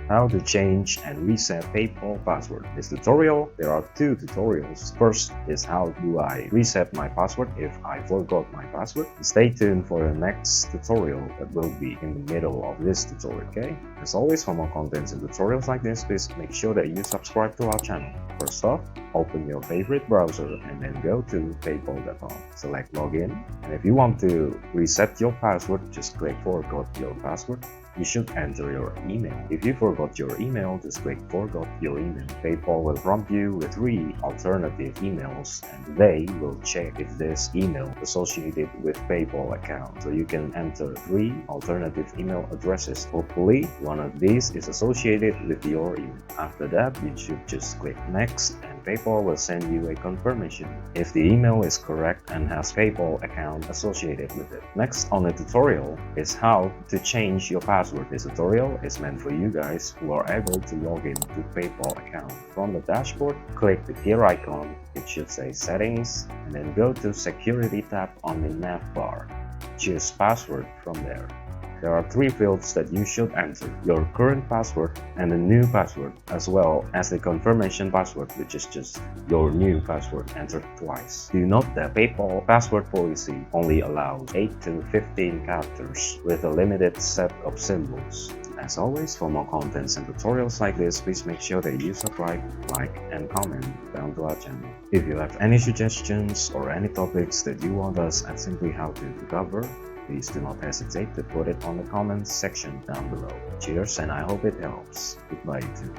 How to change and reset PayPal password. This tutorial, there are two tutorials. First is how do I reset my password if I forgot my password. Stay tuned for the next tutorial that will be in the middle of this tutorial, okay? As always, for more contents and tutorials like this, please make sure that you subscribe to our channel. First off, open your favorite browser and then go to paypal.com. Select login, and if you want to reset your password, just click forgot your password. You should enter your email. If you forgot your email, just click forgot your email. PayPal will prompt you with 3 alternative emails and they will check if this email is associated with PayPal account. So you can enter 3 alternative email addresses. Hopefully, one of these is associated with your email. After that, you should just click next and PayPal will send you a confirmation if the email is correct and has PayPal account associated with it. Next on the tutorial is how to change your password. This tutorial is meant for you guys who are able to log in to PayPal account. From the dashboard, click the gear icon. It should say settings and then go to security tab on the nav bar. Choose password from there. There are 3 fields that you should enter: your current password and the new password, as well as the confirmation password, which is just your new password entered twice. Do note that PayPal password policy only allows 8 to 15 characters with a limited set of symbols. As always, for more contents and tutorials like this, please make sure that you subscribe, like, and comment down to our channel. If you have any suggestions or any topics that you want us at Simply How to cover, please do not hesitate to put it on the comments section down below. Cheers, and I hope it helps. Goodbye, YouTube.